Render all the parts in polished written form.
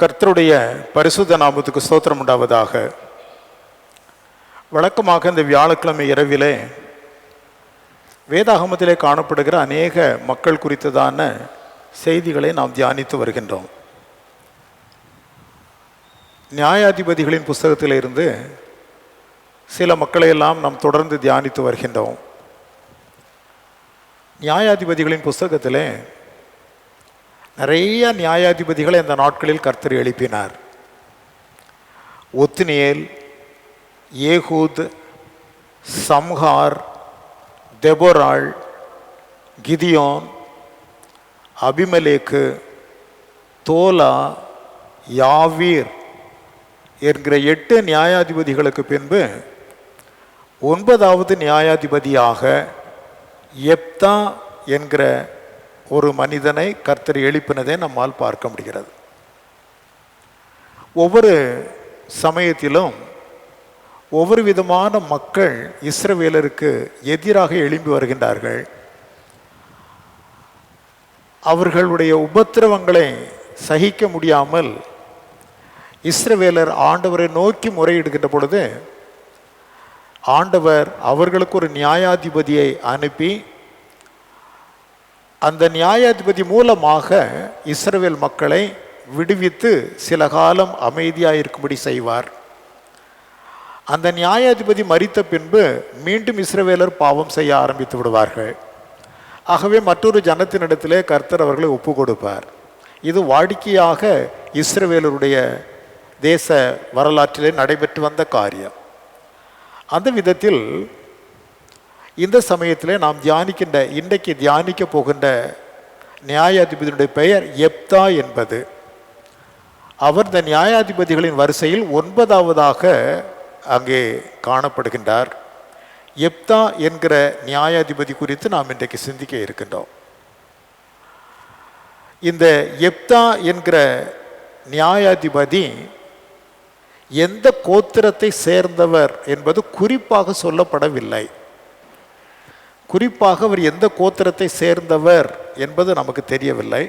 கர்த்தருடைய பரிசுத்த நாமத்துக்கு ஸ்தோத்திரம் உண்டாவதாக. வழக்கமாக இந்த வியாழக்கிழமை இரவிலே வேதாகமத்திலே காணப்படுகிற அநேக மக்கள் குறித்ததான செய்திகளை நாம் தியானித்து வருகின்றோம். நியாயாதிபதிகளின் புஸ்தகத்திலிருந்து சில மக்களையெல்லாம் நாம் தொடர்ந்து தியானித்து வருகின்றோம். நியாயாதிபதிகளின் புஸ்தகத்திலே நிறைய நியாயாதிபதிகளை இந்த நாட்களில் கர்த்தர் எழுப்பினார். ஒத்னியேல், ஏகூத், சம்ஹார், தெபொராள், கிதியோன், அபிமெலேக்கு, தோலா, யாவீர் என்கிற 8 நியாயாதிபதிகளுக்கு பின்பு 9வது நியாயாதிபதியாக யெப்தா என்கிற ஒரு மனிதனை கர்த்தர் எழுப்பினதை நம்மால் பார்க்க முடிகிறது. ஒவ்வொரு சமயத்திலும் ஒவ்வொரு விதமான மக்கள் இஸ்ரவேலருக்கு எதிராக எழும்பி வருகின்றார்கள். அவர்களுடைய உபத்திரவங்களை சகிக்க முடியாமல் இஸ்ரவேலர் ஆண்டவரை நோக்கி முறையிடுகின்ற பொழுது ஆண்டவர் அவர்களுக்கு ஒரு நியாயாதிபதியை அனுப்பி அந்த நியாயாதிபதி மூலமாக இஸ்ரவேல் மக்களை விடுவித்து சில காலம் அமைதியாக இருக்கும்படி செய்வார். அந்த நியாயாதிபதி மரித்த பின்பு மீண்டும் இஸ்ரவேலர் பாவம் செய்ய ஆரம்பித்து விடுவார்கள். ஆகவே மற்றொரு ஜனத்தினிடத்திலே கர்த்தர் அவர்களை ஒப்பு கொடுப்பார். இது வாடிக்கையாக இஸ்ரவேலருடைய தேச வரலாற்றிலே நடைபெற்று வந்த காரியம். அந்த விதத்தில் இந்த சமயத்தில் நாம் இன்றைக்கு தியானிக்க போகின்ற நியாயாதிபதியுடைய பெயர் யெப்தா என்பது. அவர் இந்த நியாயாதிபதிகளின் வரிசையில் 9வதாக அங்கே காணப்படுகின்றார். யெப்தா என்கிற நியாயாதிபதி குறித்து நாம் இன்றைக்கு சிந்திக்க இருக்கின்றோம். இந்த யெப்தா என்கிற நியாயாதிபதி எந்த கோத்திரத்தை சேர்ந்தவர் என்பது குறிப்பாக சொல்லப்படவில்லை. குறிப்பாக அவர் எந்த கோத்திரத்தை சேர்ந்தவர் என்பது நமக்கு தெரியவில்லை.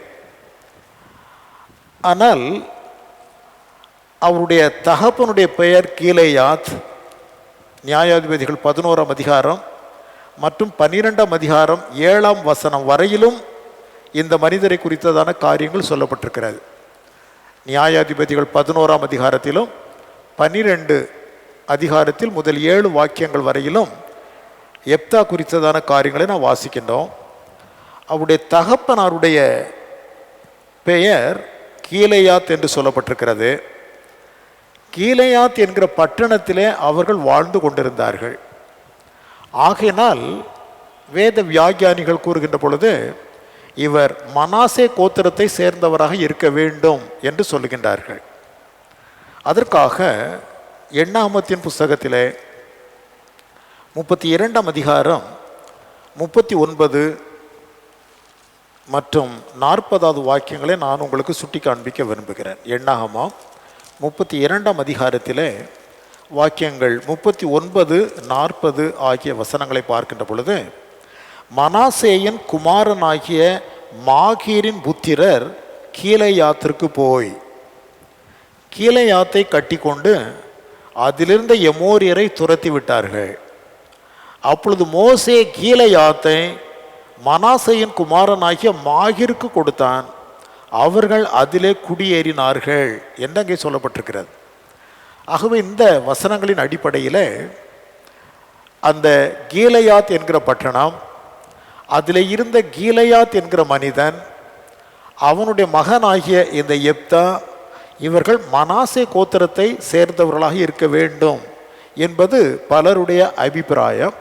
ஆனால் அவருடைய தகப்பனுடைய பெயர் கீலேயாத். நியாயாதிபதிகள் 11ஆம் அதிகாரம் மற்றும் 12ஆம் அதிகாரம் 7ஆம் வசனம் வரையிலும் இந்த மனிதரை குறித்ததான காரியங்கள் சொல்லப்பட்டிருக்கிறது. நியாயாதிபதிகள் 11ஆம் அதிகாரத்திலும் 12 அதிகாரத்தில் முதல் 7 வாக்கியங்கள் வரையிலும் யெப்தா குறித்ததான காரியங்களை நாம் வாசிக்கின்றோம். அவருடைய தகப்பனாருடைய பெயர் கீலேயாத் என்று சொல்லப்பட்டிருக்கிறது. கீலேயாத் என்கிற பட்டணத்திலே அவர்கள் வாழ்ந்து கொண்டிருந்தார்கள். ஆகையினால் வேத வியாக்கியானிகள் கூறுகின்ற பொழுது இவர் மனாசே கோத்திரத்தை சேர்ந்தவராக இருக்க வேண்டும் என்று சொல்லுகின்றார்கள். அதற்காக எண்ணாகமத்தின் புஸ்தகத்திலே 32ஆம் அதிகாரம் 39 மற்றும் 40வது வாக்கியங்களை நான் உங்களுக்கு சுட்டி காண்பிக்க விரும்புகிறேன். எண்ணாகமம் 32ஆம் அதிகாரத்திலே வாக்கியங்கள் 39, 40 ஆகிய வசனங்களை பார்க்கின்ற பொழுது, மனாசேயின் குமாரனாகிய மாகீரின் புத்திரர் கீலேயாத்திற்கு போய் கீலேயாத்தை கட்டி கொண்டு அதிலிருந்த எமோரியரை துரத்தி விட்டார்கள். அப்பொழுது மோசே கீலேயாத்தை மனாசேயின் குமாரனாகிய மாகீருக்கு கொடுத்தான். அவர்கள் அதிலே குடியேறினார்கள் என்று அங்கே சொல்லப்பட்டிருக்கிறது. ஆகவே இந்த வசனங்களின் அடிப்படையில் அந்த கீலேயாத் என்கிற பட்டணம், அதில் இருந்த கீலேயாத் என்கிற மனிதன், அவனுடைய மகனாகிய இந்த யெப்தா, இவர்கள் மனாசே கோத்திரத்தை சேர்ந்தவர்களாக இருக்க வேண்டும் என்பது பலருடைய அபிப்பிராயம்.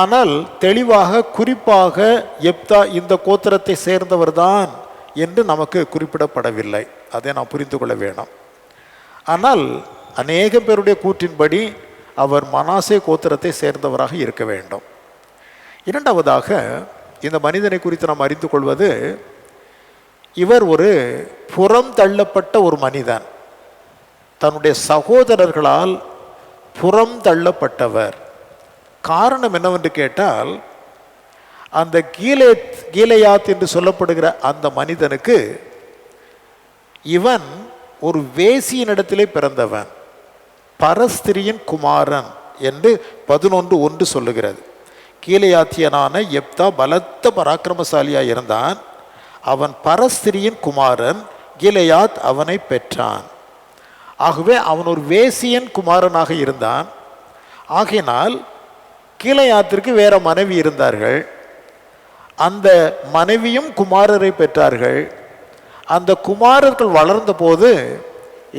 ஆனால் தெளிவாக குறிப்பாக யெப்தா இந்த கோத்திரத்தை சேர்ந்தவர்தான் என்று நமக்கு குறிப்பிடப்படவில்லை. அதை நாம் புரிந்து கொள்ள வேணும். ஆனால் அநேக பேருடைய கூற்றின்படி அவர் மனாசே கோத்திரத்தை சேர்ந்தவராக இருக்க வேண்டும். இரண்டாவதாக இந்த மனிதனை குறித்து நாம் அறிந்து கொள்வது, இவர் ஒரு புறம் தள்ளப்பட்ட ஒரு மனிதன். தன்னுடைய சகோதரர்களால் புறம் தள்ளப்பட்டவர். காரணம் என்னவென்று கேட்டால், அந்த கீலேயாத் என்று சொல்லப்படுகிற அந்த மனிதனுக்கு இவன் ஒரு வேசியினிடத்திலே பிறந்தவன், பரஸ்திரியின் குமாரன் என்று 11:1 சொல்லுகிறது. கீலேயாத்தியனான யெப்தா பலத்த பராக்கிரமசாலியாக இருந்தான். அவன் பரஸ்திரியின் குமாரன், கிலெயாத் அவனை பெற்றான். ஆகவே அவன் ஒரு வேசியன் குமாரனாக இருந்தான். ஆகையினால் கீலேயாத்திற்கு வேற மனைவி இருந்தார்கள். அந்த மனைவியும் குமாரரை பெற்றார்கள். அந்த குமாரர்கள் வளர்ந்த போது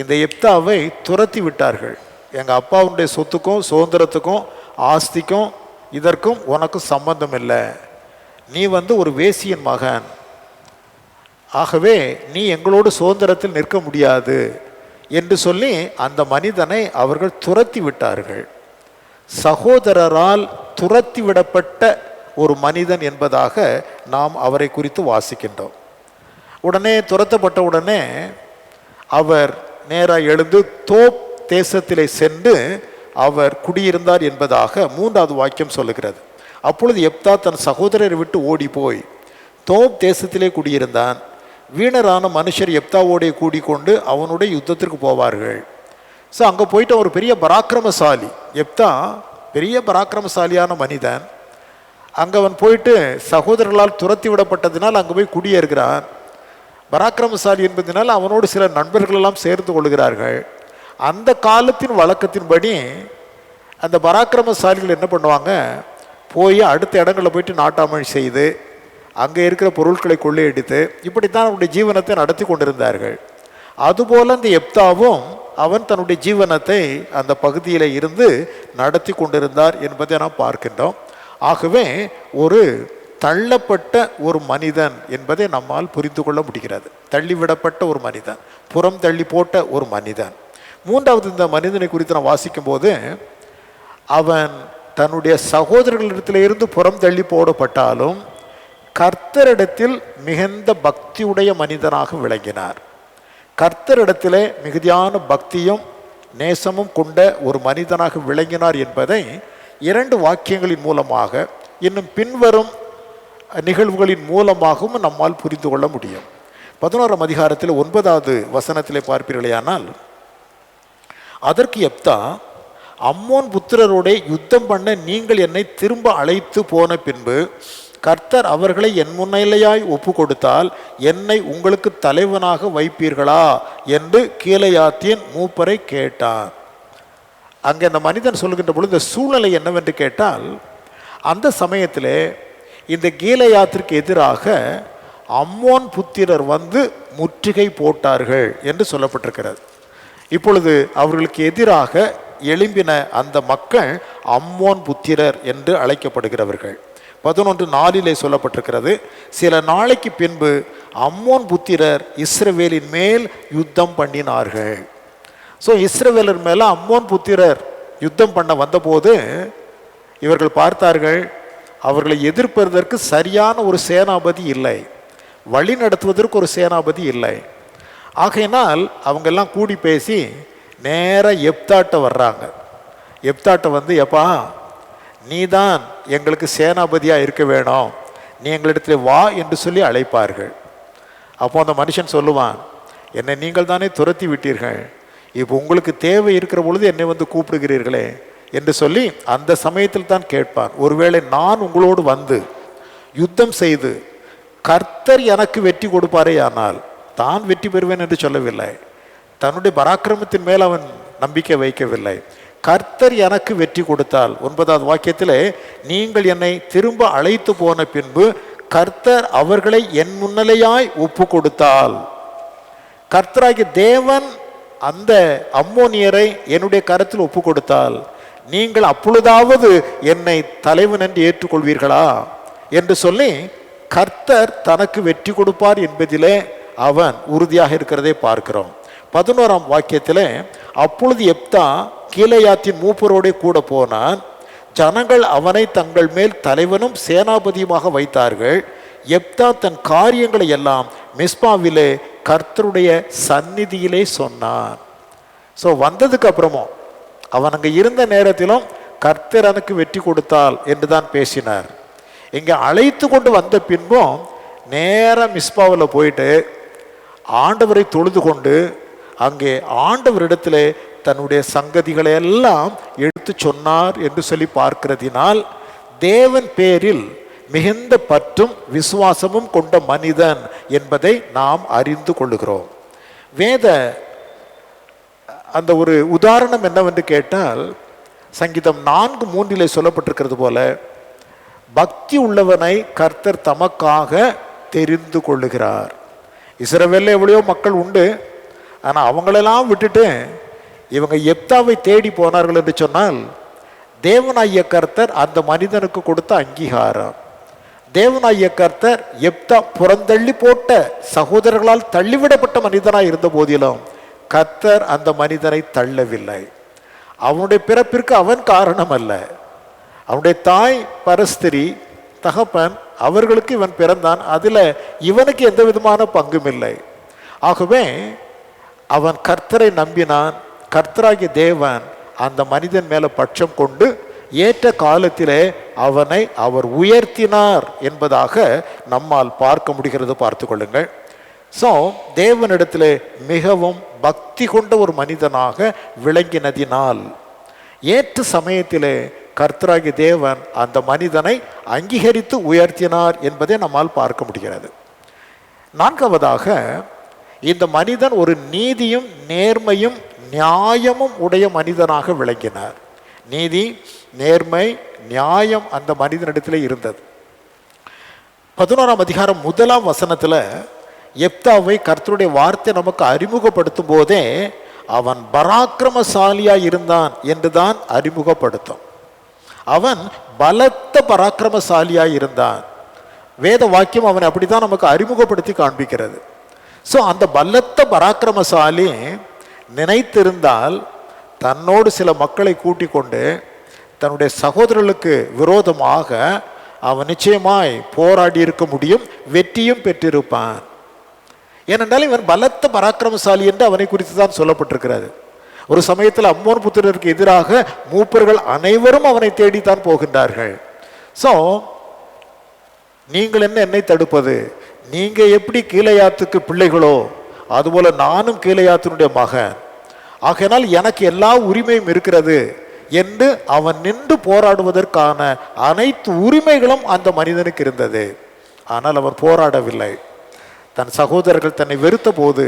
இந்த யெப்தாவை துரத்தி விட்டார்கள். எங்கள் அப்பாவுடைய சொத்துக்கும் சுதந்திரத்துக்கும் ஆஸ்திக்கும் இதற்கும் உனக்கு சம்பந்தம் இல்லை, நீ ஒரு வேசியின் மகன், ஆகவே நீ எங்களோடு சுதந்திரத்தில் நிற்க முடியாது என்று சொல்லி அந்த மனிதனை அவர்கள் துரத்தி விட்டார்கள். சகோதரரால் துரத்தி விடப்பட்ட ஒரு மனிதன் என்பதாக நாம் அவரை குறித்து வாசிக்கின்றோம். உடனே துரத்தப்பட்ட உடனே அவர் நேராக எழுந்து தோப் தேசத்திலே சென்று அவர் குடியிருந்தார் என்பதாக 3வது வாக்கியம் சொல்லுகிறது. அப்பொழுது யெப்தா தன் சகோதரரை விட்டு ஓடி போய் தோப் தேசத்திலே குடியிருந்தான். வீணரான மனுஷர் யெப்தாவோடைய கூடிக்கொண்டு அவனுடைய யுத்தத்திற்கு போவார்கள். ஸோ அங்கே போயிட்டு ஒரு பெரிய பராக்கிரமசாலி, யெப்தா பெரிய பராக்கிரமசாலியான மனிதன். அங்கே அவன் போயிட்டு சகோதரர்களால் துரத்தி விடப்பட்டதினால் அங்கே போய் குடியேறுகிறான். பராக்கிரமசாலி என்பதனால் அவனோடு சில நண்பர்கள் எல்லாம் சேர்ந்து கொள்கிறார்கள். அந்த காலத்தின் வழக்கத்தின்படி அந்த பராக்கிரமசாலிகள் என்ன பண்ணுவாங்க, போய் அடுத்த இடங்களில் போயிட்டு நாட்டாமை செய்து அங்கே இருக்கிற பொருட்களை கொள்ளையடித்து இப்படித்தான் அவனுடைய ஜீவனத்தை நடத்தி கொண்டிருந்தார்கள். அதுபோல் அந்த யெப்தாவும் அவன் தன்னுடைய ஜீவனத்தை அந்த பகுதியில் இருந்து நடத்தி கொண்டிருந்தார் என்பதை நாம் பார்க்கின்றோம். ஆகவே ஒரு தள்ளப்பட்ட ஒரு மனிதன் என்பதை நம்மால் புரிந்து கொள்ள முடிகிறது. தள்ளிவிடப்பட்ட ஒரு மனிதன், புறம் தள்ளி போட்ட ஒரு மனிதன். 3வது இந்த மனிதனை குறித்து நான் வாசிக்கும் போது, அவன் தன்னுடைய சகோதரர்களிடத்திலிருந்து புறம் தள்ளி போடப்பட்டாலும் கர்த்தரிடத்தில் மிகுந்த பக்தியுடைய மனிதனாக விளங்கினார். கர்த்தரிடத்திலே மிகுதியான பக்தியும் நேசமும் கொண்ட ஒரு மனிதனாக விளங்கினார் என்பதை 2 வாக்கியங்களின் மூலமாக இன்னும் பின்வரும் நிகழ்வுகளின் மூலமாகவும் நம்மால் புரிந்து கொள்ள முடியும். 11ஆம் அதிகாரத்தில் 9வது வசனத்திலே பார்ப்பீர்களேயானால், அதற்கு யெப்தா, அம்மோன் புத்திரரோட யுத்தம் பண்ண நீங்கள் என்னை திரும்ப அழைத்து போன பின்பு கர்த்தர் அவர்களை என் முன்னிலையாய் ஒப்பு கொடுத்தால் என்னை உங்களுக்கு தலைவனாக வைப்பீர்களா என்று கீலேயாத்தின் மூப்பரை கேட்டார். அங்கே அந்த மனிதன் சொல்லுகின்ற பொழுது இந்த சூழ்நிலை என்னவென்று கேட்டால், அந்த சமயத்தில் இந்த கீலேயாத்திற்கு எதிராக அம்மோன் புத்திரர் முற்றுகை போட்டார்கள் என்று சொல்லப்பட்டிருக்கிறது. இப்பொழுது அவர்களுக்கு எதிராக எழும்பின அந்த மக்கள் அம்மோன் புத்திரர் என்று அழைக்கப்படுகிறவர்கள். 11:4 சொல்லப்பட்டிருக்கிறது, சில நாளைக்கு பின்பு அம்மோன் புத்திரர் இஸ்ரவேலின் மேல் யுத்தம் பண்ணினார்கள். ஸோ இஸ்ரவேலர் மேலே அம்மோன் புத்திரர் யுத்தம் பண்ண வந்தபோது இவர்கள் பார்த்தார்கள், அவர்களை எதிர்ப்பதற்கு சரியான ஒரு சேனாபதி இல்லை, வழி நடத்துவதற்கு ஒரு சேனாபதி இல்லை. ஆகையினால் அவங்கெல்லாம் கூடி பேசி நேராக யெப்தாட்ட வர்றாங்க. யெப்தாட்ட எப்பா, நீ தான் எங்களுக்கு சேனாபதியாக இருக்க வேணும், நீ எங்களிடத்தில் வா என்று சொல்லி அழைப்பார்கள். அப்போ அந்த மனுஷன் சொல்லுவான், என்னை நீங்கள் தானே துரத்தி விட்டீர்கள், இப்போ உங்களுக்கு தேவை இருக்கிற பொழுது என்னை கூப்பிடுகிறீர்களே என்று சொல்லி அந்த சமயத்தில் தான் கேட்பான். ஒருவேளை நான் உங்களோடு யுத்தம் செய்து கர்த்தர் எனக்கு வெற்றி கொடுப்பாரே, ஆனால் தான் வெற்றி பெறுவேன் என்று சொல்லவில்லை, தன்னுடைய பராக்கிரமத்தின் மேல் அவன் நம்பிக்கை வைக்கவில்லை. கர்த்தர் எனக்கு வெற்றி கொடுத்தால், 9வது வாக்கியத்தில், நீங்கள் என்னை திரும்ப அழைத்து போன பின்பு கர்த்தர் அவர்களை என் முன்னிலையாய் ஒப்பு கொடுத்தால், கர்த்தராகிய தேவன் அந்த அம்மோனியரை என்னுடைய கரத்தில் ஒப்பு கொடுத்தால், நீங்கள் அப்பொழுதாவது என்னை தலைவன் என்று ஏற்றுக்கொள்வீர்களா என்று சொல்லி கர்த்தர் தனக்கு வெற்றி கொடுப்பார் என்பதிலே அவன் உறுதியாக இருக்கிறதை பார்க்கிறோம். 11ஆம் வாக்கியத்தில், அப்பொழுது யெப்தா கீலேயாத்தின் மூப்பரோடு கூட போனான், ஜனங்கள் அவனை தங்கள் மேல் தலைவனும் சேனாபதியுமாக வைத்தார்கள். யெப்தா தன் காரியங்களை எல்லாம் மிஸ்பாவிலே கர்த்தருடைய சந்நிதியிலே சொன்னான். ஸோ வந்ததுக்கு அப்புறமும் அவன் அங்கே இருந்த நேரத்திலும் கர்த்தர் எனக்கு வெற்றி கொடுத்தால் என்று தான் பேசினார். இங்கே அழைத்து கொண்டு வந்த பின்பும் நேராக மிஸ்பாவில் போயிட்டு ஆண்டவரை தொழுது கொண்டு அங்கே ஆண்டவரிடத்திலே தன்னுடைய சங்கதிகளை எல்லாம் எடுத்து சொன்னார் என்று சொல்லி பார்க்கிறதினால் தேவன் பேரில் மிகுந்த பற்றும் விசுவாசமும் கொண்ட மனிதன் என்பதை நாம் அறிந்து கொள்ளுகிறோம். வேத அந்த ஒரு உதாரணம் என்னவென்று கேட்டால், சங்கீதம் 4:3 சொல்லப்பட்டிருக்கிறது போல, பக்தி உள்ளவனை கர்த்தர் தமக்காக தெரிந்து கொள்ளுகிறார். இஸ்ரவேலில் எவ்வளையோ மக்கள் உண்டு, ஆனால் அவங்களெல்லாம் விட்டுட்டு இவங்க எப்தாவை தேடி போனார்கள் என்று சொன்னால், தேவனாகிய கர்த்தர் அந்த மனிதனுக்கு கொடுத்த அங்கீகாரம். தேவனாகிய கர்த்தர் எப்தா புறந்தள்ளி போட்ட சகோதரர்களால் தள்ளிவிடப்பட்ட மனிதனாய் இருந்த போதிலும் கர்த்தர் அந்த மனிதனை தள்ளவில்லை. அவனுடைய பிறப்பிற்கு அவன் காரணம் அல்ல. அவனுடைய தாய் பரஸ்திரி, தகப்பன், அவர்களுக்கு இவன் பிறந்தான். அதில் இவனுக்கு எந்த விதமான பங்கும் இல்லை. ஆகவே அவன் கர்த்தரை நம்பினான். கர்த்தராகிய தேவன் அந்த மனிதன் மேலே பட்சம் கொண்டு ஏற்ற காலத்திலே அவனை அவர் உயர்த்தினார் என்பதாக நம்மால் பார்க்க முடிகிறது. பார்த்து கொள்ளுங்கள். ஸோ தேவனிடத்திலே மிகவும் பக்தி கொண்ட ஒரு மனிதனாக விளங்கினதினால் ஏற்ற சமயத்திலே கர்த்தராகிய தேவன் அந்த மனிதனை அங்கீகரித்து உயர்த்தினார் என்பதை நம்மால் பார்க்க முடிகிறது. நான்காவதாக, இந்த மனிதன் ஒரு நீதியும் நேர்மையும் நியாயமும் உடைய மனிதனாக விளங்கினார். நீதி, நேர்மை, நியாயம் அந்த மனிதனிடத்தில் இருந்தது. 11ஆம் அதிகாரம் 1ஆம் வசனத்தில் எப்தாவை கர்த்தருடைய வார்த்தை நமக்கு அறிமுகப்படுத்தும் போதே அவன் பராக்கிரமசாலியாய் இருந்தான் என்றுதான் அறிமுகப்படுத்தும். அவன் பலத்த பராக்கிரமசாலியாய் இருந்தான். வேத வாக்கியம் அவனை அப்படித்தான் நமக்கு அறிமுகப்படுத்தி காண்பிக்கிறது. ஸோ அந்த பலத்த பராக்கிரமசாலி நினைத்திருந்தால் தன்னோடு சில மக்களை கூட்டிக் கொண்டு தன்னுடைய சகோதரர்களுக்கு விரோதமாக அவன் நிச்சயமாய் போராடி இருக்க முடியும், வெற்றியும் பெற்றிருப்பான். ஏனென்றால் இவன் பலத்த பராக்கிரமசாலி என்று அவனை குறித்து தான் சொல்லப்பட்டிருக்கிறது. ஒரு சமயத்தில் அம்மோன் புத்திரருக்கு எதிராக மூப்பர்கள் அனைவரும் அவனை தேடித்தான் போகின்றார்கள். ஸோ நீங்கள் என்ன என்னை தடுப்பது? நீங்க எப்படி கீலேயாத்துக்கு பிள்ளைகளோ அதுபோல நானும் கீலேயாத்தினுடைய மகன், ஆகையினால் எனக்கு எல்லா உரிமையும் இருக்கிறது என்று அவன் நின்று போராடுவதற்கான அனைத்து உரிமைகளும் அந்த மனிதனுக்கு இருந்தது. ஆனால் அவன் போராடவில்லை. தன் சகோதரர்கள் தன்னை வெறுத்த போது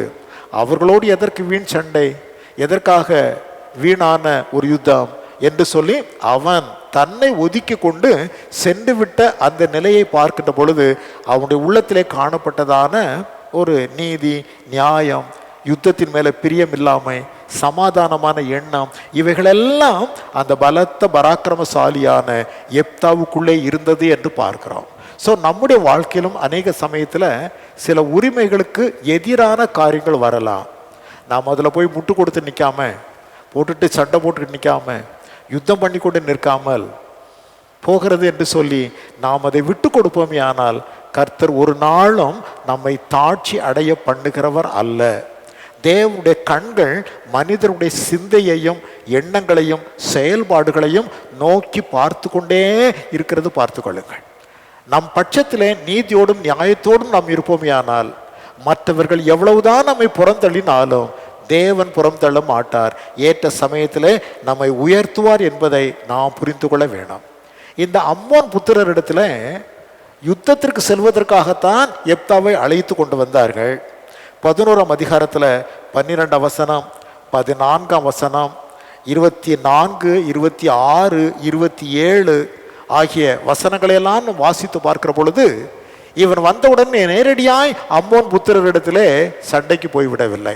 அவர்களோடு எதற்கு வீண் சண்டை, எதற்காக வீணான ஒரு யுத்தம் என்று சொல்லி அவன் தன்னை ஒதுக்கி கொண்டு சென்று விட்ட அந்த நிலையை பார்க்கின்ற பொழுது அவனுடைய உள்ளத்திலே காணப்பட்டதான ஒரு நீதி, நியாயம், யுத்தத்தின் மேலே பிரியம் இல்லாமை, சமாதானமான எண்ணம், இவைகளெல்லாம் அந்த பலத்த பராக்கிரமசாலியான எப்தாவுக்குள்ளே இருந்தது என்று பார்க்கிறோம். ஸோ நம்முடைய வாழ்க்கையிலும் அநேக சமயத்தில் சில உரிமைகளுக்கு எதிரான காரியங்கள் வரலாம். நாம் அதில் போய் முட்டு கொடுத்து நிற்காம, போட்டுட்டு சண்டை போட்டுக்கிட்டு நிற்காம, யுத்தம் பண்ணி கொண்டு நிற்காமல் போகிறது என்று சொல்லி நாம் அதை விட்டு கொடுப்போமே. ஆனால் கர்த்தர் ஒரு நாளும் நம்மை தாட்சி அடைய பண்ணுகிறவர் அல்ல. தேவனுடைய கண்கள் மனிதனுடைய சிந்தையையும் எண்ணங்களையும் செயல்பாடுகளையும் நோக்கி பார்த்து கொண்டே இருக்கிறது. பார்த்து கொள்ளுங்கள். நம் பட்சத்திலே நீதியோடும் நியாயத்தோடும் நாம் இருப்போமே. ஆனால் மற்றவர்கள் எவ்வளவுதான் நம்மை புறந்தள்ளினாலும் தேவன் புறந்தள்ள மாட்டார். ஏற்ற சமயத்திலே நம்மை உயர்த்துவார் என்பதை நாம் புரிந்து கொள்ள வேணும். இந்த அம்மோன் புத்திரரிடத்தில் யுத்தத்திற்கு செல்வதற்காகத்தான் எப்தாவை அழைத்து கொண்டு வந்தார்கள். 11ஆம் அதிகாரத்தில் 12ஆம் வசனம், 14ஆம் வசனம், 24, 26, 27 ஆகிய வசனங்களையெல்லாம் வாசித்து பார்க்கிற பொழுது இவன் வந்தவுடன் நேரடியாய் அம்மோன் புத்திரரிடத்திலே சண்டைக்கு போய்விடவில்லை.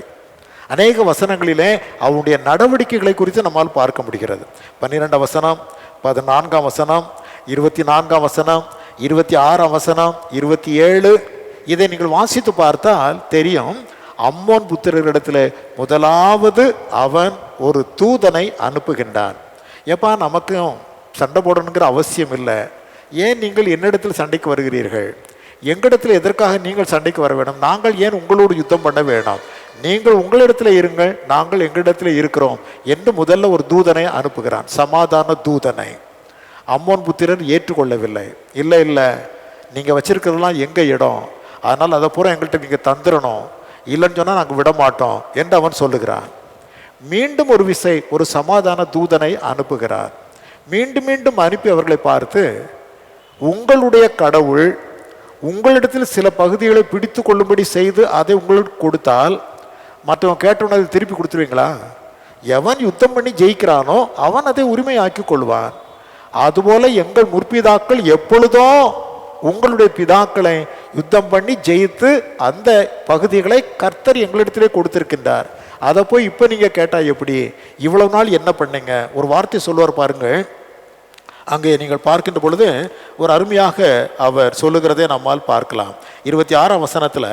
அநேக வசனங்களிலே அவனுடைய நடவடிக்கைகளை குறித்து நம்மால் பார்க்க முடிகிறது. 12ஆம் வசனம், 14ஆம் வசனம், 24ஆம் வசனம், 26ஆம் வசனம், 27 இதை நீங்கள் வாசித்து பார்த்தால் தெரியும். அம்மோன் புத்திரரிடத்தில் முதலாவது அவன் ஒரு தூதனை அனுப்புகின்றான். எப்பா, நமக்கும் சண்டை போடணுங்கிற அவசியம் இல்லை, ஏன் நீங்கள் என்னிடத்தில் சண்டைக்கு வருகிறீர்கள்? எங்களிடத்தில் எதற்காக நீங்கள் சண்டைக்கு வர வேணும்? நாங்கள் ஏன் உங்களோடு யுத்தம் பண்ண வேண்டாம்? நீங்கள் உங்களிடத்தில் இருங்கள், நாங்கள் எங்களிடத்தில் இருக்கிறோம் என்று முதல்ல ஒரு தூதனை அனுப்புகிறான், சமாதான தூதனை. அம்மோன் புத்திரர் ஏற்றுக்கொள்ளவில்லை. இல்லை இல்லை, நீங்கள் வச்சிருக்கிறதுலாம் எங்கள் இடம், அதனால் அதை பூரா எங்கள்கிட்ட நீங்கள் தந்துடணும், இல்லைன்னு சொன்னால் நாங்கள் விட மாட்டோம் என்று அவன் சொல்லுகிறான். மீண்டும் ஒரு விசை ஒரு சமாதான தூதனை அனுப்புகிறார். மீண்டும் மீண்டும் அனுப்பி அவர்களை பார்த்து, உங்களுடைய கடவுள் உங்களிடத்தில் சில பகுதிகளை பிடித்து கொள்ளும்படி செய்து அதை உங்களுக்கு கொடுத்தால் மற்றவன் கேட்டவன அதை திருப்பி கொடுத்துருவீங்களா? எவன் யுத்தம் பண்ணி ஜெயிக்கிறானோ அவன் அதை உரிமையாக்கி கொள்வான். அதுபோல எங்கள் முற்பிதாக்கள் எப்பொழுதும் உங்களுடைய பிதாக்களை யுத்தம் பண்ணி ஜெயித்து அந்த பகுதிகளை கர்த்தர் எங்களிடத்திலே கொடுத்திருக்கின்றார். அதை போய் இப்போ நீங்கள் கேட்டால் எப்படி? இவ்வளவு நாள் என்ன பண்ணீங்க? ஒரு வார்த்தை சொல்லுவார் பாருங்கள். அங்கே நீங்கள் பார்க்கின்ற பொழுது ஒரு அருமையாக அவர் சொல்லுகிறதை நம்மால் பார்க்கலாம். 26ஆம் வசனத்தில்,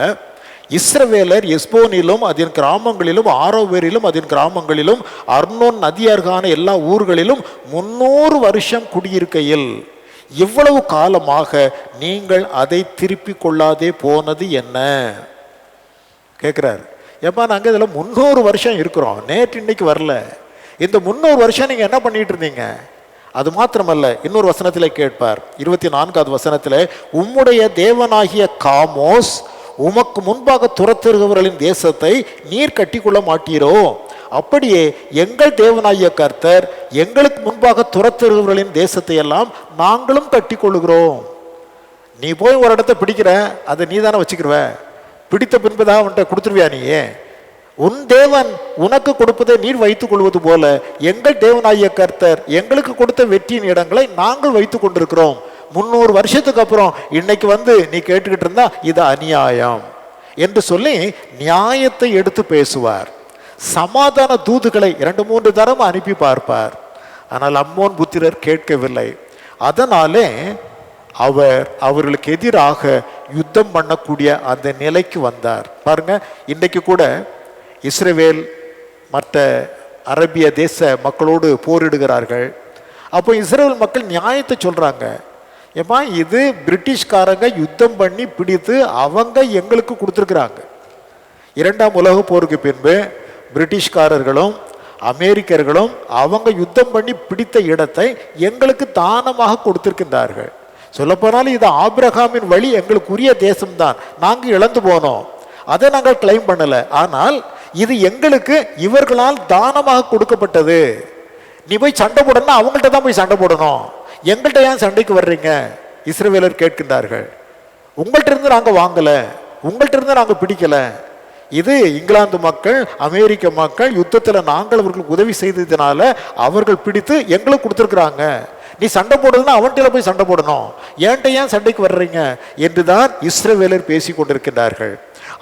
இஸ்ரவேலர் எஸ்போனிலும் அதன் கிராமங்களிலும் ஆரோவேரிலும் அதன் கிராமங்களிலும் அர்னோன் நதி அருகான எல்லா ஊர்களிலும் 300 வருஷம் குடியிருக்கையில் இவ்வளவு காலமாக நீங்கள் அதை திருப்பி கொள்ளாதே போனது என்ன கேட்குறாரு. ஏப்பா நாங்கள் இதில் 300 வருஷம் இருக்கிறோம், நேற்று இன்னைக்கு வரல. இந்த 300 வருஷம் நீங்கள் என்ன பண்ணிட்டு இருந்தீங்க? அது மாத்திரமல்ல, இன்னொரு வசனத்தில் கேட்பார். 24வது வசனத்தில், உம்முடைய தேவனாகிய காமோஸ் உமக்கு முன்பாக துரத்துகிறவர்களின் தேசத்தை நீர் கட்டிக்கொள்ள மாட்டீரோ? அப்படியே எங்கள் தேவனாகிய கர்த்தர் எங்களுக்கு முன்பாக துரத்துகிறவர்களின் தேசத்தை எல்லாம் நாங்களும் கட்டி கொள்ளுகிறோம். நீ போய் ஒரு இடத்த பிடிக்கிற, அதை நீ தானே வச்சுக்கிருவ. பிடித்த பின்பதாக அவன்கிட்ட கொடுத்துருவியா? நீயே உன் தேவன் உனக்கு கொடுப்பதை நீர் வைத்துக் கொள்வது போல எங்கள் தேவனாகிய கர்த்தர் எங்களுக்கு கொடுத்த வெற்றியின் இடங்களை நாங்கள் வைத்துக் கொண்டிருக்கிறோம். 300 வருஷத்துக்கு அப்புறம் இன்னைக்கு வந்து நீ கேட்டுக்கிட்டு இருந்தா இது அநியாயம் என்று சொல்லி நியாயத்தை எடுத்து பேசுவார். சமாதான தூதுகளை 2-3 தரம் அனுப்பி பார்ப்பார். ஆனால் அம்மோன் புத்திரர் கேட்கவில்லை. அதனாலே அவர்களுக்கு எதிராக யுத்தம் பண்ணக்கூடிய அந்த நிலைக்கு வந்தார். பாருங்க, இன்றைக்கு கூட இஸ்ரவேல் மற்ற அரபிய தேச மக்களோடு போரிடுகிறார்கள். அப்போ இஸ்ரவேல் மக்கள் நியாயத்தை சொல்றாங்க. ஏமா, இது பிரிட்டிஷ்காரங்க யுத்தம் பண்ணி பிடித்து அவங்க எங்களுக்கு கொடுத்துருக்குறாங்க. 2ஆம் உலக போருக்கு பின்பு பிரிட்டிஷ்காரர்களும் அமெரிக்கர்களும் அவங்க யுத்தம் பண்ணி பிடித்த இடத்தை எங்களுக்கு தானமாக கொடுத்திருக்கின்றார்கள். சொல்லப்போனாலும் இது ஆபிரகாமின் வழி, எங்களுக்கு உரிய தேசம்தான். நாங்கள் இழந்து போனோம், அதை நாங்கள் கிளைம் பண்ணல. ஆனால் இது எங்களுக்கு இவர்களால் தானமாக கொடுக்கப்பட்டது. நீ போய் சண்டை போடணும், அவங்கள்ட்ட தான் போய் சண்டை போடணும், எங்கள்கிட்ட ஏன் சண்டைக்கு வர்றீங்க? இஸ்ரவேலர் கேட்கின்றார்கள். உங்கள்கிட்ட இருந்து நாங்கள் வாங்கல, உங்கள்கிட்ட இருந்து நாங்கள் பிடிக்கல. இது இங்கிலாந்து மக்கள் அமெரிக்க மக்கள் யுத்தத்தில் நாங்கள் அவர்களுக்கு உதவி செய்ததுனால அவர்கள் பிடித்து எங்களுக்கு கொடுத்துருக்குறாங்க. நீ சண்டை போடுறதுன்னா அவன்கிட்ட போய் சண்டை போடணும், ஏன்ட்ட ஏன் சண்டைக்கு வர்றீங்க என்றுதான் இஸ்ரவேலர் பேசி கொண்டிருக்கின்றார்கள்.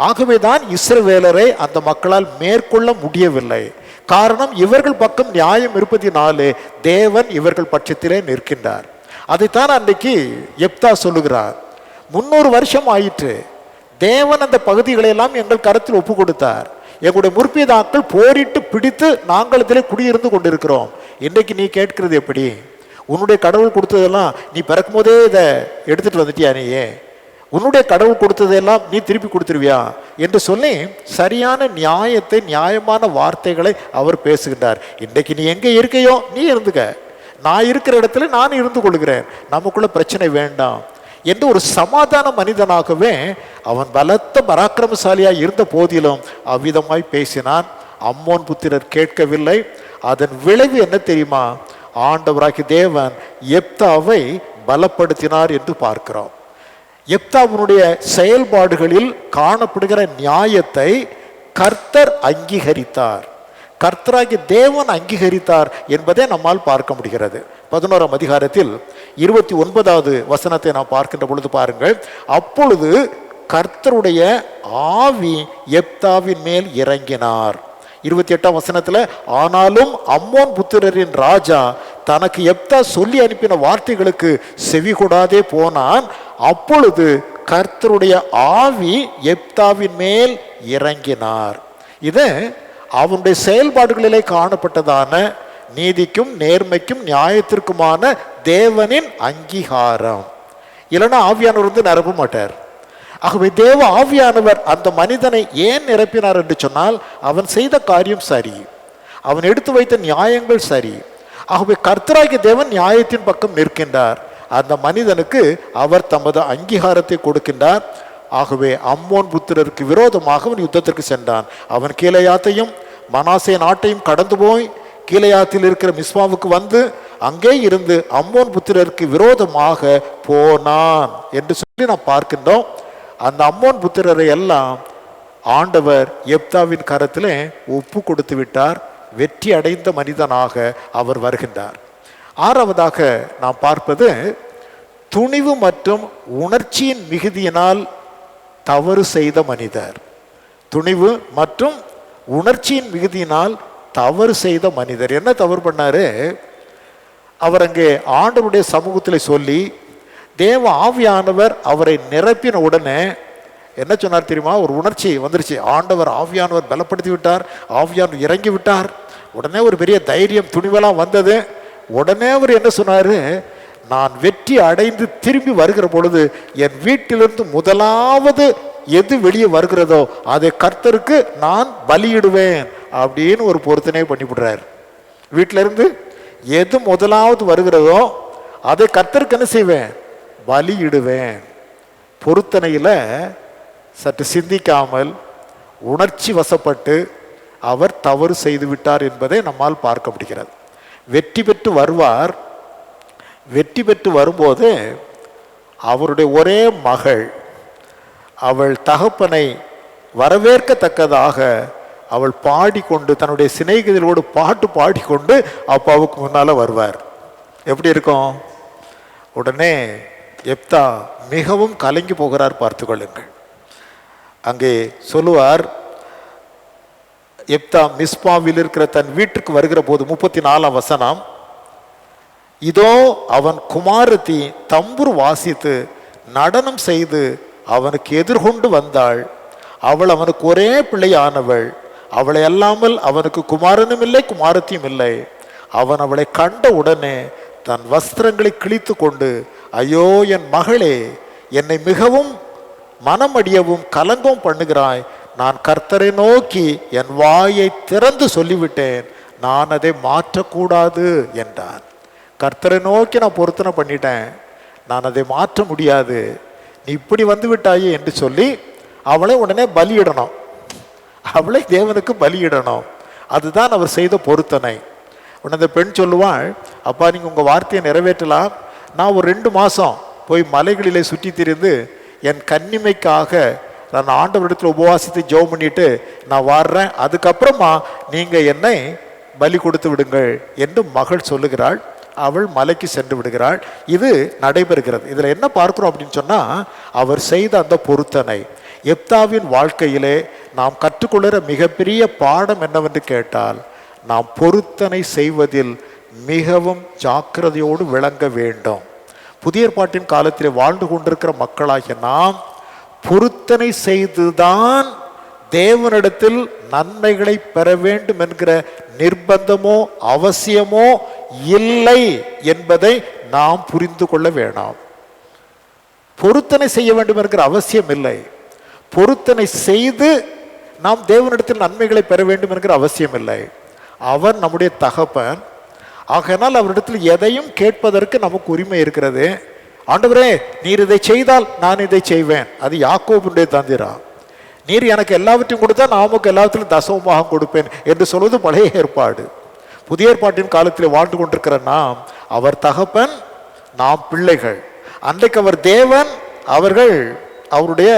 ஆகவே தான் இஸ்ரவேலரை அந்த மக்களால் மேற்கொள்ள முடியவில்லை. காரணம், இவர்கள் பக்கம் நியாயம் இருப்பதினாலே தேவன் இவர்கள் பட்சத்திலே நிற்கின்றார். அதைத்தான் அன்றைக்கு எப்தா சொல்லுகிறார். 300 வருஷம் ஆயிற்று, தேவன் அந்த பகுதிகளை எல்லாம் எங்கள் கரத்தில் ஒப்பு கொடுத்தார். எங்களுடைய முற்பிதாக்கள் போரிட்டு பிடித்து நாங்கள் இதிலே குடியிருந்து கொண்டிருக்கிறோம். இன்றைக்கு நீ கேட்கிறது எப்படி? உன்னுடைய கடவுள் கொடுத்ததெல்லாம் நீ பிறக்கும் போதே இதை எடுத்துட்டு வந்துட்டியா? நீயே உன்னுடைய கடவுள் கொடுத்ததெல்லாம் நீ திருப்பி கொடுத்துருவியா என்று சொல்லி சரியான நியாயத்தை, நியாயமான வார்த்தைகளை அவர் பேசுகின்றார். இன்றைக்கு நீ எங்கே இருக்கையோ நீ இருந்துக்க, நான் இருக்கிற இடத்துல நான் இருந்து கொள்கிறேன், நமக்குள்ள பிரச்சனை வேண்டாம் என்று ஒரு சமாதான மனிதனாகவே அவன் பலத்த பராக்கிரமசாலியாய் இருந்த போதிலும் அவ்விதமாய் பேசினான். அம்மோன் புத்திரர் கேட்கவில்லை. அதன் விளைவு என்ன தெரியுமா? ஆண்டவராகிய தேவன் எப்தாவை பலப்படுத்தினார் என்று பார்க்கிறோம். எப்தாவினுடைய செயல்பாடுகளில் காணப்படுகிற நியாயத்தை கர்த்தர் அங்கீகரித்தார், கர்த்தராகிய தேவன் அங்கீகரித்தார் என்பதை நம்மால் பார்க்க முடிகிறது. 11ஆம் அதிகாரத்தில் 29வது வசனத்தை நாம் பார்க்கின்ற பொழுது பாருங்கள். அப்பொழுது கர்த்தருடைய ஆவி எப்தாவின் மேல் இறங்கினார். 28ஆம் வசனத்தில், ஆனாலும் அம்மோன் புத்திரரின் ராஜா தனக்கு எப்தா சொல்லி அனுப்பின வார்த்தைகளுக்கு செவி கொடாதே போனான். அப்பொழுது கர்த்தருடைய ஆவி எப்தாவின் மேல் இறங்கினார். இது அவனுடைய செயல்பாடுகளிலே காணப்பட்டதான நீதிக்கும் நேர்மைக்கும் நியாயத்திற்குமான தேவனின் அங்கீகாரம். இல்லைன்னா ஆவியானவர் வந்து நிரப்ப மாட்டார். ஆகவே தேவ ஆவியானவர் அந்த மனிதனை ஏன் நிரப்பினார் என்று சொன்னால், அவன் செய்த காரியம் சரி, அவன் எடுத்து வைத்த நியாயங்கள் சரி. ஆகவே கர்த்தராகிய தேவன் நியாயத்தின் பக்கம் நிற்கின்றார். அந்த மனிதனுக்கு அவர் தமது அங்கீகாரத்தை கொடுக்கின்றார். ஆகவே அம்மோன் புத்திரருக்கு விரோதமாக அவன் யுத்தத்திற்கு சென்றான். அவன் கீலேயாத்தையும் மனாசே நாட்டையும் கடந்து போய் கீலேயாத்தில் இருக்கிற மிஸ்மாவுக்கு வந்து அங்கே இருந்து அம்மோன் புத்திரருக்கு விரோதமாக போனான் என்று சொல்லி நாம் பார்க்கின்றோம். அந்த அம்மோன் புத்திரரை எல்லாம் ஆண்டவர் எப்தாவின் கரத்திலே ஒப்பு கொடுத்து விட்டார். வெற்றி அடைந்த மனிதனாக அவர் வருகின்றார். ஆறாவதாக நாம் பார்ப்பது துணிவு மற்றும் உணர்ச்சியின் மிகுதியினால் தவறு செய்த மனிதர். துணிவு மற்றும் உணர்ச்சியின் மிகுதியினால் தவறு செய்த மனிதர். என்ன தவறு பண்ணாரு? அவர் அங்கே ஆண்டவருடைய சமூகத்தில் சொல்லி தேவ ஆவியானவர் அவரை நிரப்பின உடனே என்ன சொன்னார் தெரியுமா? ஒரு உணர்ச்சி வந்துருச்சு. ஆண்டவர் ஆவியானவர் பலப்படுத்தி விட்டார், ஆவியானவர் இறங்கி விட்டார். உடனே ஒரு பெரிய தைரியம் துணிவெல்லாம் வந்தது. உடனே அவர் என்ன சொன்னார்? நான் வெற்றி அடைந்து திரும்பி வருகிற பொழுது என் வீட்டிலிருந்து முதலாவது எது வெளியே வருகிறதோ அதை கர்த்தருக்கு நான் பலியிடுவேன் அப்படின்னு ஒரு பொருத்தனை பண்ணிவிடுறார். வீட்டிலிருந்து எது முதலாவது வருகிறதோ அதை கர்த்தருக்கு என்ன செய்வேன்? பலியிடுவேன். பொருத்தனையில் சற்று சிந்திக்காமல் உணர்ச்சி வசப்பட்டு அவர் தவறு செய்து விட்டார் என்பதை நம்மால் பார்க்க முடிகிறது. வெற்றி பெற்று வருவார். வெற்றி பெற்று வரும்போது அவருடைய ஒரே மகள் அவள் தகப்பனை வரவேற்கத்தக்கதாக அவள் பாடிக்கொண்டு தன்னுடைய சிநேகிதர்களோடு பாட்டு பாடிக்கொண்டு அப்பாவுக்கு முன்னால் வருவார். எப்படி இருக்கும்? உடனே எப்தா மிகவும் கலங்கி போகிறார். பார்த்து கொள்ளுங்கள். அங்கே சொல்லுவார், எப்தா மிஸ்பாவில் இருக்கிற தன் வீட்டுக்கு வருகிற போது 34ஆம் வசனம், இதோ அவன் குமாரத்தி தம்புரு வாசித்து நடனம் செய்து அவனுக்கு எதிர்கொண்டு வந்தாள். அவள் அவனுக்கு ஒரே பிள்ளையானவள். அவளை அல்லாமல் அவனுக்கு குமாரனும் இல்லை குமாரத்தியும் இல்லை. அவன் அவளை கண்ட உடனே தன் வஸ்திரங்களை கிழித்து கொண்டு, ஐயோ என் மகளே, என்னை மிகவும் மனமடியவும் கலங்கவும் பண்ணுகிறாய். நான் கர்த்தரை நோக்கி என் வாயை திறந்து சொல்லிவிட்டேன், நான் அதை மாற்றக்கூடாது என்றான். கர்த்தரை நோக்கி நான் பொருத்தனை பண்ணிட்டேன், நான் அதை மாற்ற முடியாது, நீ இப்படி வந்து விட்டாயே என்று சொல்லி அவளை உடனே பலியிடணும். அவளை தேவனுக்கு பலியிடணும். அதுதான் அவர் செய்த பொருத்தனை. உடனே அந்த பெண் சொல்லுவாள், அப்பா நீங்கள் உங்கள் வார்த்தையை நிறைவேற்றலாம், நான் ஒரு 2 மாதம் போய் மலைகளிலே சுற்றி திரிந்து என் கன்னிமைக்காக நான் ஆண்டவரிடத்தில் உபவாசித்து ஜெபம் பண்ணிட்டு நான் வர்றேன், அதுக்கப்புறமா நீங்கள் என்னை பலி கொடுத்து விடுங்கள் என்று மகள் சொல்லுகிறாள். அவள் மலைக்கு சென்று விடுகிறாள். இது நடைபெறுகிறது. இதில் என்ன பார்க்கிறோம் அப்படின்னு சொன்னால், அவர் செய்த அந்த பொருத்தனை. எப்தாவின் வாழ்க்கையிலே நாம் கற்றுக்கொள்கிற மிகப்பெரிய பாடம் என்னவென்று கேட்டால், நாம் பொருத்தனை செய்வதில் மிகவும் ஜாக்கிரதையோடு விளங்க வேண்டும். புதிய ஏற்பாட்டின் காலத்தில் வாழ்ந்து கொண்டிருக்கிற மக்களாகிய நாம் பொருத்தனை செய்துதான் தேவனிடத்தில் நன்மைகளை பெற வேண்டும் என்கிற நிர்பந்தமோ அவசியமோ இல்லை என்பதை நாம் புரிந்து கொள்ள வேண்டாம். பொருத்தனை செய்ய வேண்டும் என்கிற அவசியம் இல்லை. பொருத்தனை செய்து நாம் தேவனிடத்தில் நன்மைகளை பெற வேண்டும் என்கிற அவசியம் இல்லை. அவர் நம்முடைய தகப்பன். ஆகையினால் அவரிடத்தில் எதையும் கேட்பதற்கு நமக்கு உரிமை இருக்கிறது. ஆண்டவரே, நீர் இதை செய்தால் நான் இதை செய்வேன். அது யாக்கோபுடைய தந்திரா. நீர் எனக்கு எல்லாவற்றையும் கொடுத்தா நான் நமக்கு எல்லாத்திலும் தசமமாக கொடுப்பேன் என்று சொல்வது பழைய ஏற்பாடு. புதிய ஏற்பாட்டின் காலத்தில் வாழ்ந்து கொண்டிருக்கிற நாம் அவர் தகப்பன், நாம் பிள்ளைகள். அன்றைக்கு அவர் தேவன், அவர்கள் அவருடைய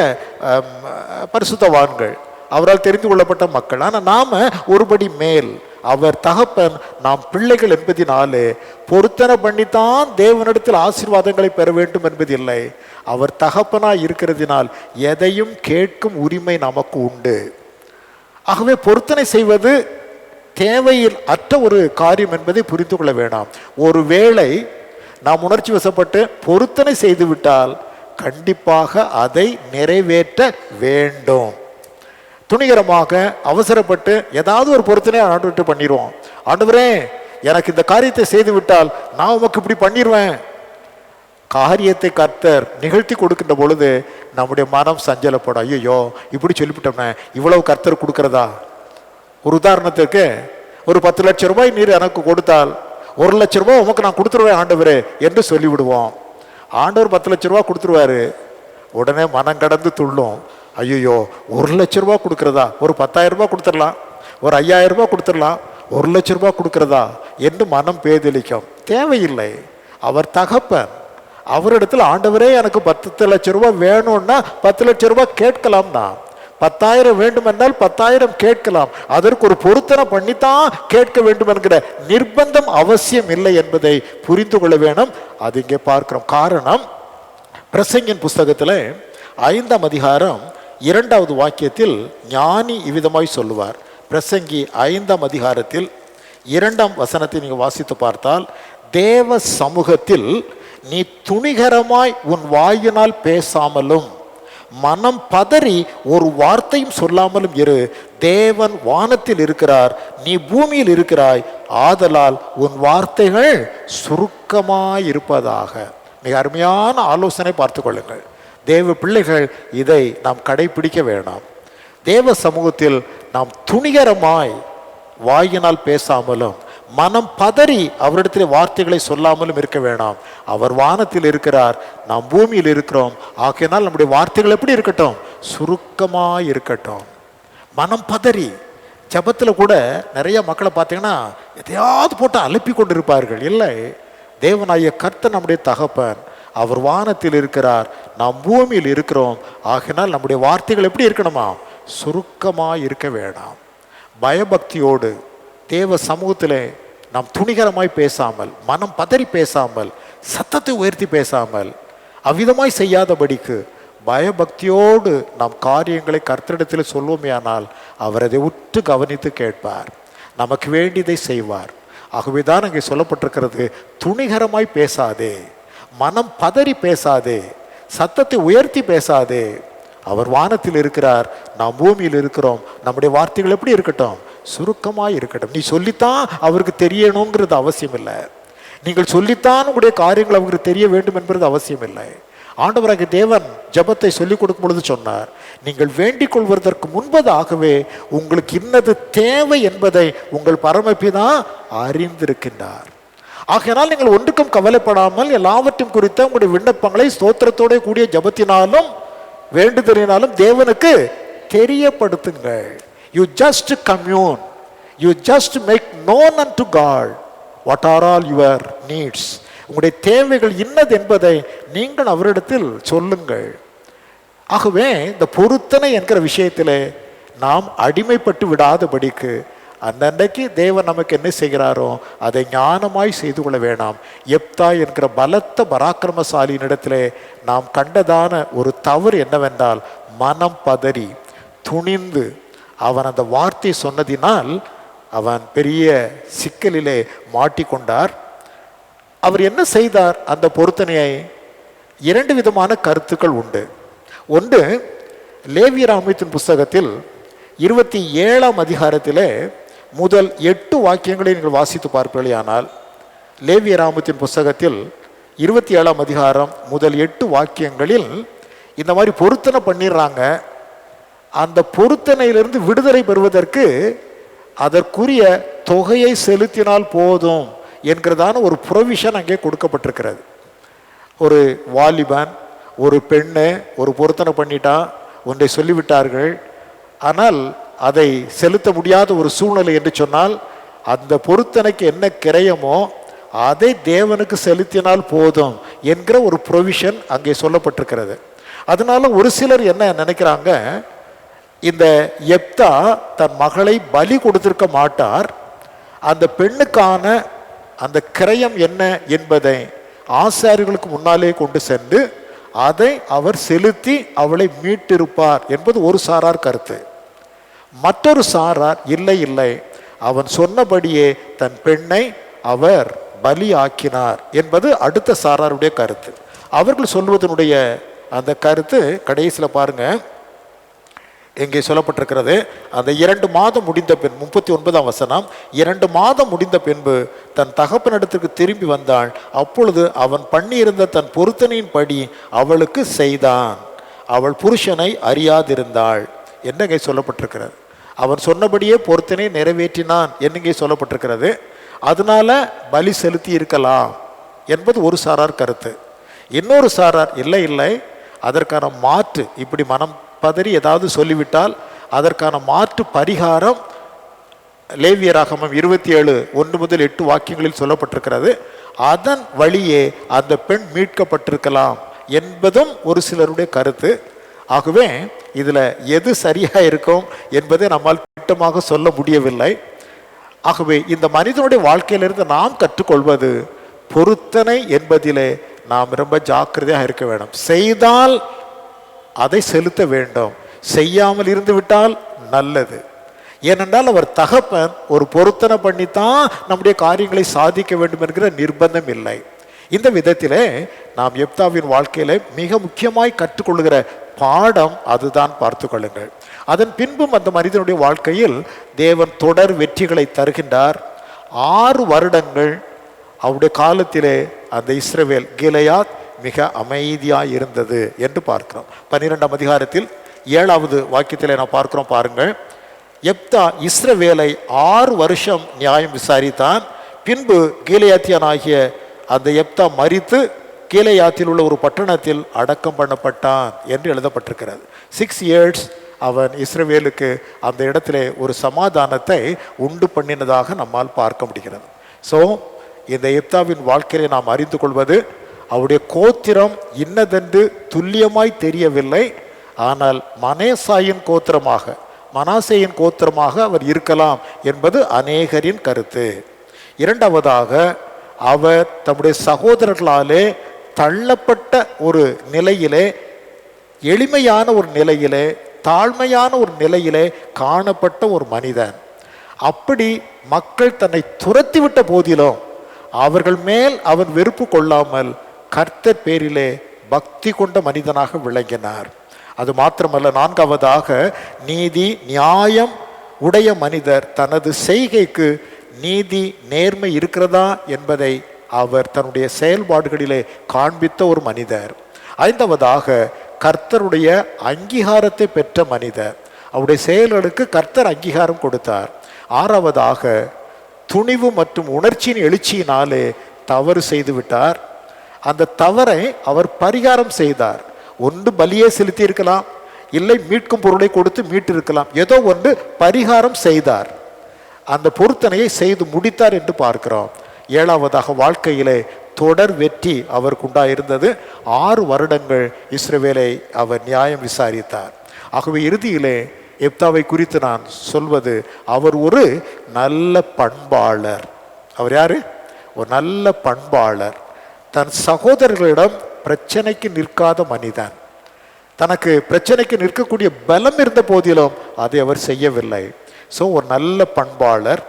பரிசுத்தவான்கள், அவரால் தெரிந்து கொள்ளப்பட்ட மக்கள். ஆனால் நாம் ஒருபடி மேல். அவர் தகப்பன், நாம் பிள்ளைகள் என்பதினாலே பொருத்தனை பண்ணித்தான் தேவனிடத்தில் ஆசீர்வாதங்களை பெற வேண்டும் என்பதில்லை. அவர் தகப்பனாய் இருக்கிறதினால் எதையும் கேட்கும் உரிமை நமக்கு உண்டு. ஆகவே பொருத்தனை செய்வது தேவையில் அற்ற ஒரு காரியம் என்பதை புரிந்து கொள்ள வேண்டாம். ஒருவேளை நாம் உணர்ச்சி வசப்பட்டு பொருத்தனை செய்துவிட்டால் கண்டிப்பாக அதை நிறைவேற்ற வேண்டும். துணிகரமாக அவசரப்பட்டு ஏதாவது ஒரு பொருத்தனை ஆண்டவர்கிட்ட பண்ணிடுவோம். ஆண்டவரே, எனக்கு இந்த காரியத்தை செய்து விட்டால் நான் உமக்கு இப்படி பண்ணிடுவேன். காரியத்தை கர்த்தர் நிகழ்த்தி கொடுக்கின்ற பொழுது நம்முடைய மனம் சஞ்சலப்படும். ஐயோ, இப்படி சொல்லிவிட்டோம்னா இவ்வளவு கர்த்தர் கொடுக்கிறதா? ஒரு உதாரணத்துக்கு, ஒரு 10 லட்சம் ரூபாய் நீர் எனக்கு கொடுத்தால் 1 லட்சம் ரூபாய் உமக்கு நான் கொடுத்துருவேன் ஆண்டவரே என்று சொல்லிவிடுவோம். ஆண்டவர் 10 லட்சம் ரூபாய் கொடுத்துருவாரு. உடனே மனம் கடந்து துள்ளும். ஐயோ, 1,00,000 கொடுக்கறதா, ஒரு 10,000 கொடுத்துடலாம், ஒரு 5,000 கொடுத்துடலாம், 1,00,000 கொடுக்கறதா என்று மனம் பேதலிக்கும். தேவையில்லை. அவர் தகப்பன். அவரிடத்தில் ஆண்டவரே எனக்கு 10,00,000 வேணும்னா 10,00,000 கேட்கலாம். தான் 10,000 வேண்டும் என்றால் 10,000 கேட்கலாம். அதற்கு ஒரு பொருத்தனை பண்ணித்தான் கேட்க வேண்டும் என்கிற நிர்பந்தம் அவசியம் இல்லை என்பதை புரிந்து கொள்ள வேணும். அது இங்கே பார்க்கிறோம். காரணம், பிரசங்கின் புஸ்தகத்தில் 5ஆம் அதிகாரம் 2வது வாக்கியத்தில் ஞானி இவ்விதமாய் சொல்லுவார். பிரசங்கி 5ஆம் அதிகாரத்தில் 2ஆம் வசனத்தை நீங்கள் வாசித்து பார்த்தால், தேவ சமூகத்தில் நீ துணிகரமாய் உன் வாயினால் பேசாமலும் மனம் பதறி ஒரு வார்த்தையும் சொல்லாமலும் இரு. தேவன் வானத்தில் இருக்கிறார், நீ பூமியில் இருக்கிறாய், ஆதலால் உன் வார்த்தைகள் சுருக்கமாய் இருப்பதாக. மிக அருமையான ஆலோசனை பார்த்து கொள்ளுங்கள். தேவ பிள்ளைகள், இதை நாம் கடைபிடிக்க வேண்டாம். தேவ சமூகத்தில் நாம் துணிகரமாய் வாயினால் பேசாமலும் மனம் பதறி அவரிடத்தில் வார்த்தைகளை சொல்லாமலும் இருக்க வேண்டாம். அவர் வானத்தில் இருக்கிறார், நாம் பூமியில் இருக்கிறோம். ஆகையினால் நம்முடைய வார்த்தைகள் எப்படி இருக்கட்டும்? சுருக்கமாய் இருக்கட்டும். மனம் பதறி ஜபத்தில் கூட நிறைய மக்களை பார்த்தீங்கன்னா எதையாவது போட்டு அலுப்பி கொண்டு இருப்பார்கள். இல்லை, தேவனாகிய கர்த்தர் நம்முடைய தகப்பன். அவர் வானத்தில் இருக்கிறார், நாம் பூமியில் இருக்கிறோம். ஆகையினால் நம்முடைய வார்த்தைகள் எப்படி இருக்கணுமா? சுருக்கமாய் இருக்க வேண்டாம். பயபக்தியோடு தேவ சமூகத்திலே நாம் துணிகரமாய் பேசாமல், மனம் பதறி பேசாமல், சத்தத்தை உயர்த்தி பேசாமல், அவ்விதமாய் செய்யாதபடிக்கு பயபக்தியோடு நாம் காரியங்களை கர்த்தரிடத்தில் சொல்வோமேயானால் அவர் அதை உற்று கவனித்து கேட்பார், நமக்கு வேண்டியதை செய்வார். ஆகவேதான் அங்கே சொல்லப்பட்டிருக்கிறது, துணிகரமாய் பேசாதே, மனம் பதறி பேசாதே, சத்தத்தை உயர்த்தி பேசாதே. அவர் வானத்தில் இருக்கிறார், நாம் பூமியில் இருக்கிறோம். நம்முடைய வார்த்தைகள் எப்படி இருக்கட்டும்? சுருக்கமாக இருக்கட்டும். நீ சொல்லித்தான் அவருக்கு தெரியணுங்கிறது அவசியம் இல்லை. நீங்கள் சொல்லித்தான் உங்களுடைய காரியங்கள் அவருக்கு தெரிய வேண்டும் என்பது அவசியம் இல்லை. ஆண்டவராகிய தேவன் ஜெபத்தை சொல்லிக் கொடுக்கும் பொழுது சொன்னார், நீங்கள் வேண்டிக் கொள்வதற்கு முன்பதாகவே உங்களுக்கு இன்னது தேவை என்பதை உங்கள் பரமபிதா அறிந்திருக்கின்றார். ஆகையினால் நீங்கள் ஒன்றுக்கும் கவலைப்படாமல் எல்லாவற்றையும் குறித்த உங்களுடைய விண்ணப்பங்களை ஸ்தோத்திரத்தோட கூடிய ஜெபத்தினாலும் வேண்டுதலினாலும் தேவனுக்கு தெரியப்படுத்துங்கள். You just commune, you just make known unto God what are all your needs. உங்களுடைய தேவைகள் இன்னது என்பதை நீங்கள் அவரிடத்தில் சொல்லுங்கள். ஆகவே இந்த பொருத்தனை என்கிற விஷயத்தில் நாம் அடிமைப்பட்டு விடாதபடிக்கு அன்றைக்கு தேவன் நமக்கு என்ன செய்கிறாரோ அதை ஞானமாய் செய்து கொள்ள வேண்டாம். எப்தா என்கிற பலத்த பராக்கிரமசாலியினிடத்திலே நாம் கண்டதான ஒரு தவறு என்னவென்றால், மனம் பதறி துணிந்து அவன் அந்த வார்த்தை சொன்னதினால் அவன் பெரிய சிக்கலிலே மாட்டிக்கொண்டார். அவர் என்ன செய்தார்? அந்த பொருத்தனையை 2 விதமான கருத்துக்கள் உண்டு. ஒன்று, லேவியராகமத்தின் புஸ்தகத்தில் 27ஆம் அதிகாரத்திலே முதல் 8 வாக்கியங்களை நீங்கள் வாசித்து பார்ப்பீர்களானால், லேவியராகமத்தின் புஸ்தகத்தில் 27ஆம் அதிகாரம் முதல் 8 வாக்கியங்களில் இந்த மாதிரி பொருத்தனை பண்ணிடுறாங்க. அந்த பொருத்தனையிலிருந்து விடுதலை பெறுவதற்கு அதற்குரிய தொகையை செலுத்தினால் போதும் என்கிறதான ஒரு ப்ரொவிஷன் அங்கே கொடுக்கப்பட்டிருக்கிறது. ஒரு வாலிபன், ஒரு பெண்ணு ஒரு பொருத்தனை பண்ணிட்டான், ஒன்றை சொல்லிவிட்டார்கள், ஆனால் அதை செலுத்த முடியாத ஒரு சூழ்நிலை என்று சொன்னால் அந்த பொருத்தனைக்கு என்ன கிரயமோ அதை தேவனுக்கு செலுத்தினால் போதும் என்கிற ஒரு ப்ரொவிஷன் அங்கே சொல்லப்பட்டிருக்கிறது. அதனால ஒரு சிலர் என்ன நினைக்கிறாங்க, இந்த எப்தா தன் மகளை பலி கொடுத்திருக்க மாட்டார், அந்த பெண்ணுக்கான அந்த கிரயம் என்ன என்பதை ஆசாரியர்களுக்கு முன்னாலே கொண்டு சென்று அதை அவர் செலுத்தி அவளை மீட்டிருப்பார் என்பது ஒரு சாரார் கருத்து. மற்றொரு சாரார் இல்லை இல்லை, அவன் சொன்னபடியே தன் பெண்ணை அவர் பலி ஆக்கினார் என்பது அடுத்த சாராருடைய கருத்து. அவர்கள் சொல்வதனுடைய அந்த கருத்து கடைசியில் பாருங்க, எங்கே சொல்லப்பட்டிருக்கிறது, அந்த 2 மாதம் முடிந்த பின் 39ஆம் வசனம், 2 மாதம் முடிந்த பின்பு தன் தகப்பனிடத்திற்கு திரும்பி வந்தாள். அப்பொழுது அவன் பண்ணியிருந்த தன் பொருத்தனையின் படி அவளுக்கு செய்தான், அவள் புருஷனை அறியாதிருந்தாள் என்னங்க சொல்லப்பட்டிருக்கிறது. அவன் சொன்னபடியே பொருத்தனை நிறைவேற்றினான் என்னங்க சொல்லப்பட்டிருக்கிறது. அதனால பலி செலுத்தி இருக்கலாம் என்பது ஒரு சாரார் கருத்து. இன்னொரு சாரார் இல்லை இல்லை, அதற்கான மாற்று, இப்படி மனம் பதறி ஏதாவது சொல்லிவிட்டால் அதற்கான மாற்று பரிகாரம் லேவியராகமம் 27:1-8 வாக்கியங்களில் சொல்லப்பட்டிருக்கிறது. அதன் வழியே அந்த பெண் மீட்கப்பட்டிருக்கலாம் என்பதும் ஒரு சிலருடைய கருத்து. ஆகவே இதில் எது சரியாக இருக்கும் என்பதை நம்மால் திட்டமாக சொல்ல முடியவில்லை. ஆகவே இந்த மனிதனுடைய வாழ்க்கையிலிருந்து நாம் கற்றுக்கொள்வது, பொருத்தனை என்பதிலே நாம் ரொம்ப ஜாக்கிரதையாக இருக்க வேண்டும். செய்தால் அதை செலுத்த வேண்டும், செய்யாமல் இருந்து விட்டால் நல்லது. ஏனென்றால் அவர் தகப்பன் ஒரு பொருத்தனை பண்ணித்தான் நம்முடைய காரியங்களை சாதிக்க வேண்டும் என்கிற நிர்பந்தம் இல்லை. இந்த விதத்திலே நாம் எப்தாவின் வாழ்க்கையில மிக முக்கியமாய் கற்றுக்கொள்கிற பாடம் அதுதான். பார்த்து கொள்ளுங்கள். அதன் பின்பும் அந்த மனிதனுடைய வாழ்க்கையில் தேவன் தொடர் வெற்றிகளை தருகின்றார். 6 வருடங்கள் அவருடைய காலத்திலே அந்த இஸ்ரவேல் கிலெயாத் மிக அமைதியாக இருந்தது என்று பார்க்கிறோம். 12ஆம் அதிகாரத்தில் 7வது வாக்கியத்திலே நான் பார்க்கிறோம். பாருங்கள், எப்தா இஸ்ரவேலை 6 வருஷம் நியாயம் விசாரித்தான். பின்பு கீலேயாத்தியனாகிய அந்த எப்தா மரித்து கீலேயாத்தில் உள்ள ஒரு பட்டணத்தில் அடக்கம் பண்ணப்பட்டான் என்று எழுதப்பட்டிருக்கிறது. 6 years அவன் இஸ்ரவேலுக்கு அந்த இடத்திலே ஒரு சமாதானத்தை உண்டு பண்ணினதாக நம்மால் பார்க்க முடிகிறது. ஸோ இந்த எப்தாவின் வாழ்க்கையை நாம் அறிந்து கொள்வது, அவருடைய கோத்திரம் இன்னதென்று துல்லியமாய் தெரியவில்லை. ஆனால் மனாசேயின் கோத்திரமாக அவர் இருக்கலாம் என்பது அநேகரின் கருத்து. இரண்டாவதாக, அவர் தம்முடைய சகோதரர்களாலே தள்ளப்பட்ட ஒரு நிலையிலே, எளிமையான ஒரு நிலையிலே, தாழ்மையான ஒரு நிலையிலே காணப்பட்ட ஒரு மனிதன். அப்படி மக்கள் தன்னை துரத்திவிட்ட போதிலும் அவர்கள் மேல் அவன் வெறுப்பு கொள்ளாமல் கர்த்தர் பேரிலே பக்தி கொண்ட மனிதனாக விளங்கினார். அது மாத்திரமல்ல, 4வதாக, நீதி நியாயம் உடைய மனிதர் தனது செய்கைக்கு நீதி நேர்மை இருக்கிறதா என்பதை அவர் தன்னுடைய செயல்பாடுகளிலே காண்பித்த ஒரு மனிதர். 5வதாக, கர்த்தருடைய அங்கீகாரத்தை பெற்ற மனிதர். அவருடைய செயல்களுக்கு கர்த்தர் அங்கீகாரம் கொடுத்தார். 6வதாக, துணிவு மற்றும் உணர்ச்சியின் எழுச்சியினாலே தவறு செய்து விட்டார். அந்த தவறை அவர் பரிகாரம் செய்தார். ஒன்று பலியே செலுத்தி இருக்கலாம், இல்லை மீட்கும் பொருளை கொடுத்து மீட்டு இருக்கலாம். ஏதோ ஒன்று பரிகாரம் செய்தார், அந்த பொருத்தனையை செய்து முடித்தார் என்று பார்க்கிறோம். 7வதாக, வாழ்க்கையிலே தொடர் வெற்றி அவருக்கு உண்டாயிருந்தது. 6 வருடங்கள் இஸ்ரவேலை அவர் நியாயம் விசாரித்தார். ஆகவே இறுதியிலே எப்தாவை குறித்து நான் சொல்வது, அவர் ஒரு நல்ல பண்பாளர். அவர் யாரு? ஒரு நல்ல பண்பாளர். தன் சகோதரர்களிடம் பிரச்சனைக்கு நிற்காத மனிதன். தனக்கு பிரச்சனைக்கு நிற்கக்கூடிய பலம் இருந்த போதிலும் அதை அவர் செய்யவில்லை. ஸோ ஒரு நல்ல பண்பாளர்,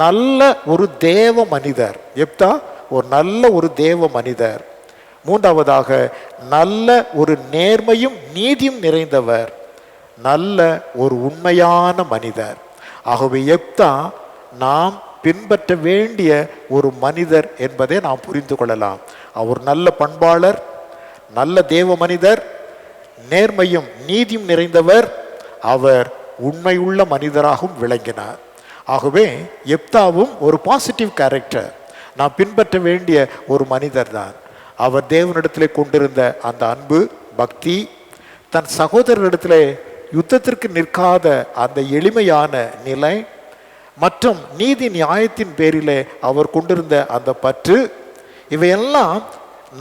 நல்ல ஒரு தேவ மனிதர். எப்தா ஒரு நல்ல ஒரு தேவ மனிதர். 3வதாக, நல்ல ஒரு நேர்மையும் நீதியும் நிறைந்தவர், நல்ல ஒரு உண்மையான மனிதர். ஆகவே எப்தா நாம் பின்பற்ற வேண்டிய ஒரு மனிதர் என்பதை நாம் புரிந்து கொள்ளலாம். அவர் நல்ல பண்பாளர், நல்ல தேவ மனிதர், நேர்மையும் நீதியும் நிறைந்தவர், அவர் உண்மையுள்ள மனிதராகவும் விளங்கினார். ஆகவே எப்தாவும் ஒரு பாசிட்டிவ் கேரக்டர், நாம் பின்பற்ற வேண்டிய ஒரு மனிதர் தான். அவர் தேவனிடத்திலே கொண்டிருந்த அந்த அன்பு, பக்தி, தன் சகோதரரிடத்திலே யுத்தத்திற்கு நிற்காத அந்த எளிமையான நிலை, மற்றும் நீதி நியாயத்தின் பேரிலே அவர் கொண்டிருந்த அந்த பற்று, இவையெல்லாம்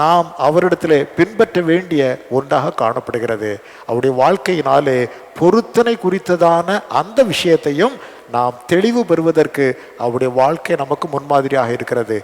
நாம் அவரிடத்திலே பின்பற்ற வேண்டிய ஒன்றாக காணப்படுகிறது. அவருடைய வாழ்க்கையினாலே பொருத்தனை குறித்ததான அந்த விஷயத்தையும் நாம் தெளிவு பெறுவதற்கு அவருடைய வாழ்க்கை நமக்கு முன்மாதிரியாக இருக்கிறது.